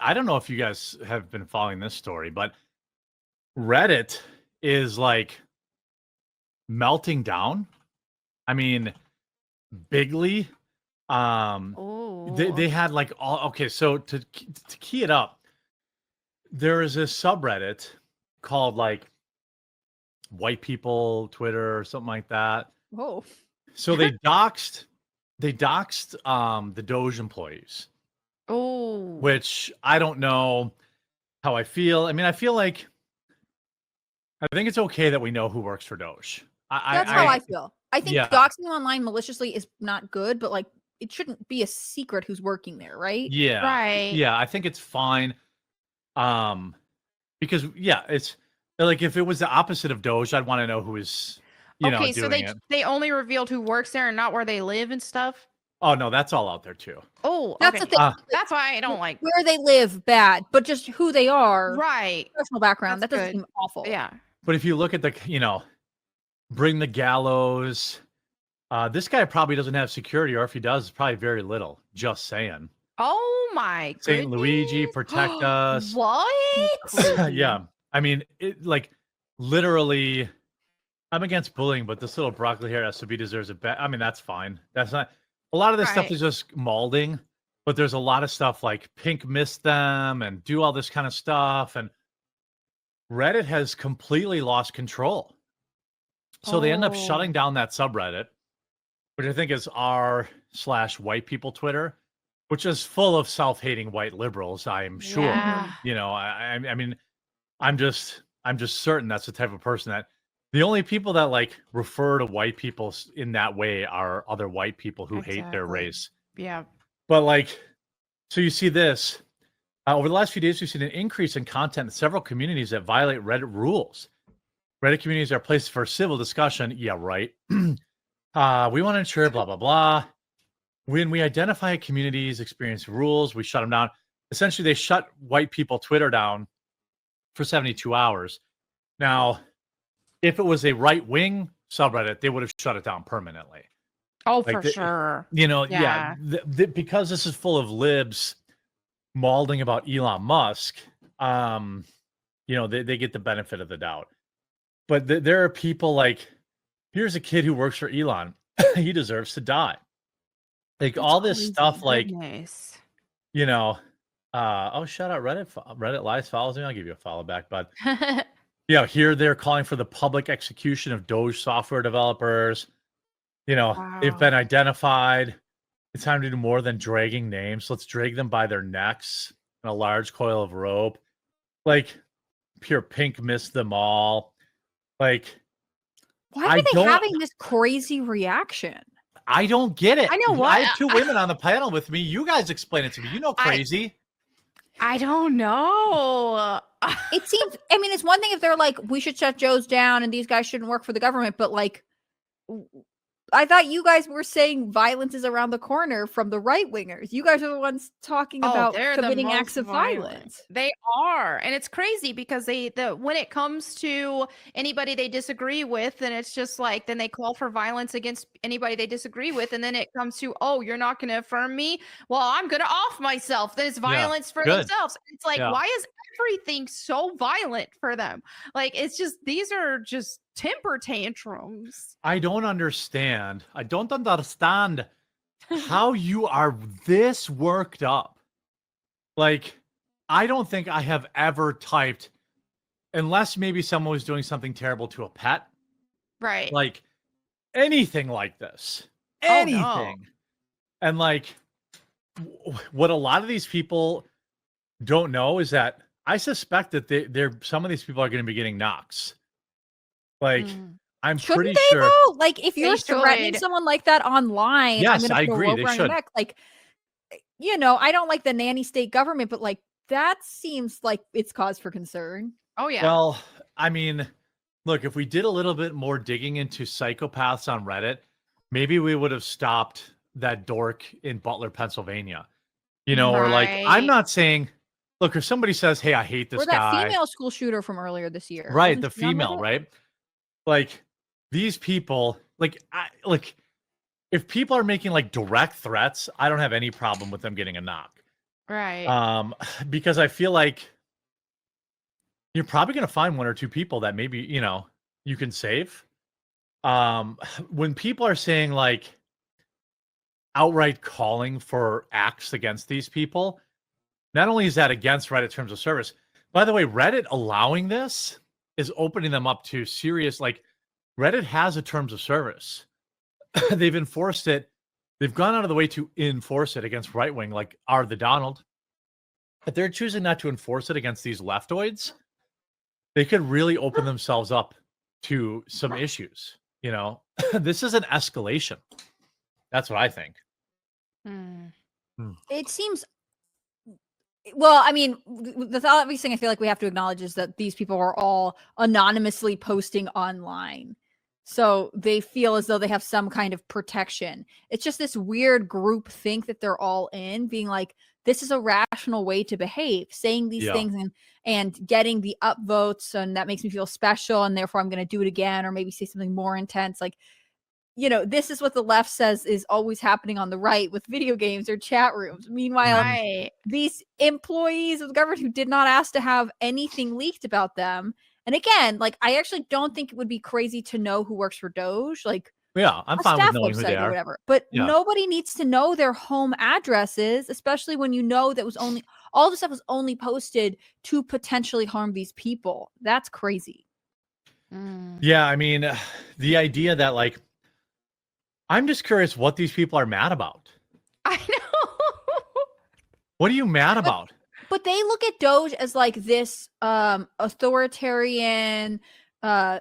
I don't know if you guys have been following this story, but Reddit is like melting down. I mean, bigly. They Oh. had like all okay. So to key it up, there is this subreddit called like white people Twitter or something like that. Whoa. So they doxed the Doge employees, Oh. which I don't know how I feel. I mean, I think it's okay that we know who works for Doge. That's how I feel. I think Yeah. doxing online maliciously is not good, but like it shouldn't be a secret who's working there, right? Yeah. Right. Yeah, I think it's fine. Because it's like if it was the opposite of Doge, I'd want to know who is, Okay, so doing it. they only revealed who works there and not where they live and stuff. Oh no, that's all out there too. Oh, That's okay. the thing. That's why I don't like. Where they live, bad, but just who they are, Right. personal background, That's that doesn't good. seem awful. Yeah. But if you look at the, bring the gallows, this guy probably doesn't have security, or if he does, it's probably very little. Just saying. Oh my Saint Luigi, goodness. protect us. What? Yeah. I mean, it like literally. I'm against bullying, but this little broccoli hair SOB deserves a bet. I mean, that's fine. That's not a lot of this stuff Right. is just molding, but there's a lot of stuff like Pink missed them and do all this kind of stuff. And Reddit has completely lost control. So they end up shutting down that subreddit, which I think is r/white people Twitter, which is full of self-hating white liberals, I'm sure. Yeah. I mean, I'm just certain that's the type of person that the only people that like refer to white people in that way are other white people who hate their Exactly. race. Yeah. But like, so you see this over the last few days, we've seen an increase in content in several communities that violate Reddit rules. Reddit communities are places for civil discussion. Yeah, right. We want to ensure blah, blah, blah. When we identify communities experience rules, we shut them down. Essentially, they shut white people Twitter down for 72 hours. Now, if it was a right-wing subreddit, they would have shut it down permanently. Oh, Like for sure. Yeah. Because this is full of libs mauling about Elon Musk, they get the benefit of the doubt. But there are people like, here's a kid who works for Elon. He deserves to die. Like That's all this crazy. stuff, like, Goodness. shout out Reddit. Reddit Lies follows me. I'll give you a follow back, bud. Here they're calling for the public execution of Doge software developers. They've Wow. been identified. It's time to do more than dragging names. Let's drag them by their necks in a large coil of rope. Like, pure Pink missed them all. Like, Why are they having this crazy reaction? I don't get it. I know I what. have two women on the panel with me. You guys explain it to me. Crazy. I don't know. It seems, I mean, it's one thing if they're like, we should shut Joe's down and these guys shouldn't work for the government, but like, I thought you guys were saying violence is around the corner from the right wingers. You guys are the ones talking about they're committing the acts most of violence. They are, and it's crazy because when it comes to anybody they disagree with, then it's just like then they call for violence against anybody they disagree with, and then it comes to, oh, you're not going to affirm me, well, I'm going to off myself. Then it's violence for themselves. It's like, why is everything so violent for them? Like, it's just these are just temper tantrums. I don't understand how you are this worked up. Like, I don't think I have ever typed, unless maybe someone was doing something terrible to a pet. Right. Like, anything like this. Anything. No. And like, what a lot of these people don't know is that I suspect that some of these people are going to be getting knocks. Like, I'm Shouldn't pretty they, sure. though? Like, if you're They threatening should. someone like that online, Yes, I'm gonna I put a agree, rope they around your should. neck. Like, I don't like the nanny state government, but like that seems like it's cause for concern. Oh yeah. Well, I mean, look, if we did a little bit more digging into psychopaths on Reddit, maybe we would have stopped that dork in Butler, Pennsylvania. Or like, I'm Right. not saying, look, if somebody says, hey, I hate this Or that guy. female school shooter from earlier this year. Right, Wasn't the she on female, Reddit? right? Like, these people, if people are making like direct threats, I don't have any problem with them getting a knock. Right. Because I feel like you're probably going to find one or two people that maybe, you can save. When people are saying like outright calling for acts against these people, not only is that against Reddit terms of service, by the way, Reddit allowing this is opening them up to serious, like Reddit has a terms of service. They've enforced it. They've gone out of the way to enforce it against right wing, like are the Donald. But they're choosing not to enforce it against these leftoids. They could really open themselves up to some issues. This is an escalation. That's what I think. It seems. Well, I mean, the obvious thing I feel like we have to acknowledge is that these people are all anonymously posting online. So they feel as though they have some kind of protection. It's just this weird group think that they're all in, being like, this is a rational way to behave, saying these things and getting the upvotes, and that makes me feel special, and therefore I'm going to do it again, or maybe say something more intense. Like, this is what the left says is always happening on the right with video games or chat rooms. Meanwhile, these employees of the government who did not ask to have anything leaked about them. And again, like, I actually don't think it would be crazy to know who works for Doge. Like, yeah, I'm fine with knowing who they are. Or whatever. But nobody needs to know their home addresses, especially when you know that was only all the stuff was only posted to potentially harm these people. That's crazy. Yeah, I mean, the idea that like, I'm just curious what these people are mad about. I know. What are you mad about? But they look at Doge as like this authoritarian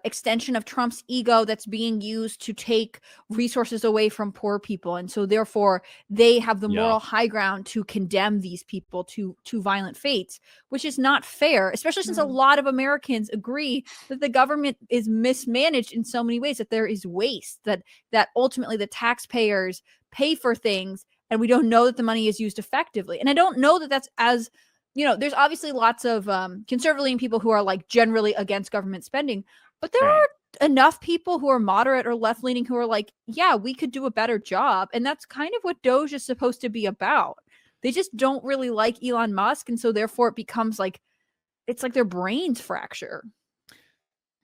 extension of Trump's ego that's being used to take resources away from poor people. And so therefore they have the moral high ground to condemn these people to violent fates, which is not fair, especially since a lot of Americans agree that the government is mismanaged in so many ways, that there is waste, that ultimately the taxpayers pay for things and we don't know that the money is used effectively. And I don't know that that's as there's obviously lots of conservative people who are like generally against government spending, but there are enough people who are moderate or left leaning who are like, yeah, we could do a better job. And that's kind of what Doge is supposed to be about. They just don't really like Elon Musk. And so therefore it becomes like, it's like their brains fracture.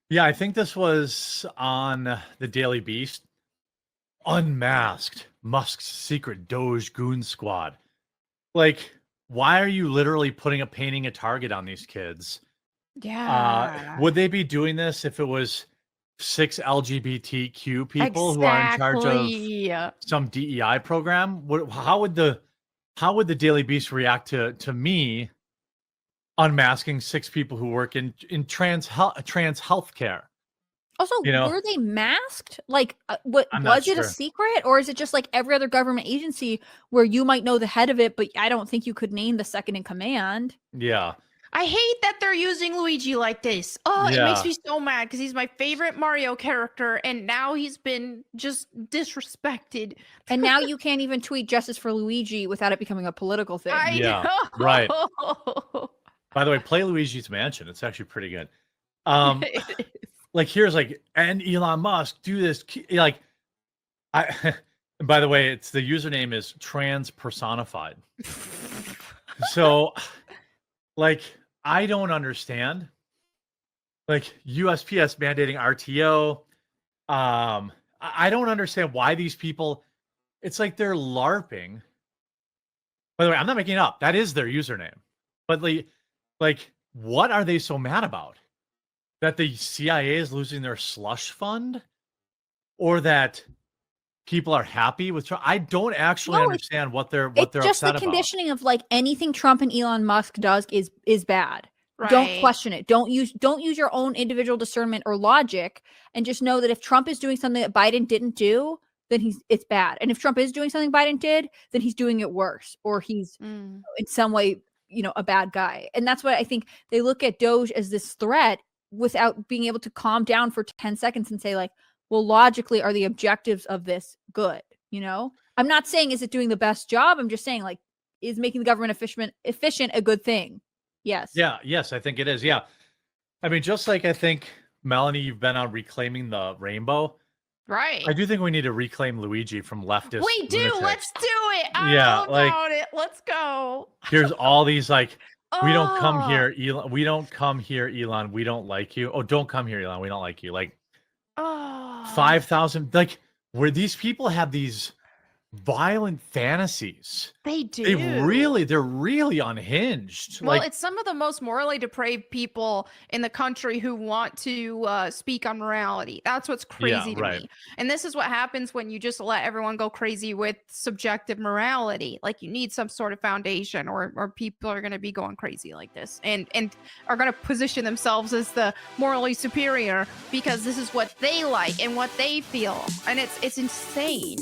Yeah, I think this was on the Daily Beast. Unmasked Musk's secret Doge goon squad. Like, why are you literally painting a target on these kids? Yeah. Would they be doing this if it was 6 LGBTQ people who are in charge of some DEI program? How would the Daily Beast react to me unmasking 6 people who work in trans healthcare? Also, were they masked? Like, was it a secret, or is it just like every other government agency where you might know the head of it, but I don't think you could name the second in command? Yeah. I hate that they're using Luigi like this. Oh, it makes me so mad because he's my favorite Mario character, and now he's been just disrespected. And now you can't even tweet justice for Luigi without it becoming a political thing. I know. Right. By the way, play Luigi's Mansion. It's actually pretty good. Like, here's like, and Elon Musk do this. Like, by the way, it's the username is trans personified. So, like, I don't understand. Like, USPS mandating RTO. I don't understand why these people. It's like they're LARPing. By the way, I'm not making it up. That is their username. But like, what are they so mad about? That the CIA is losing their slush fund, or that people are happy with Trump? I don't actually understand what they're upset about. It's just the conditioning of like anything Trump and Elon Musk does is bad. Right. Don't question it. Don't use your own individual discernment or logic, and just know that if Trump is doing something that Biden didn't do, then it's bad. And if Trump is doing something Biden did, then he's doing it worse, or he's in some way, a bad guy. And that's what I think they look at Doge as this threat, without being able to calm down for 10 seconds and say like, well, logically, are the objectives of this good? I'm not saying is it doing the best job. I'm just saying, like, is making the government efficient a good thing? Yes. Yeah. Yes, I think it is. Yeah. I mean, just like I think, Melonie, you've been on Reclaiming the Rainbow. Right. I do think we need to reclaim Luigi from leftist. We do. lunatics. Let's do it. I'm Yeah, all like- about it. Let's go. Here's all these like, we don't come Oh, here, Elon. We don't come here, Elon. We don't like you. Oh, don't come here, Elon. We don't like you. Like Oh. 5,000. Like where these people have these violent fantasies. They do. They're really unhinged. Well, like it's some of the most morally depraved people in the country who want to speak on morality. That's what's crazy to right. me. And this is what happens when you just let everyone go crazy with subjective morality. Like you need some sort of foundation, or people are going to be going crazy like this, and are going to position themselves as the morally superior because this is what they like and what they feel, and it's insane.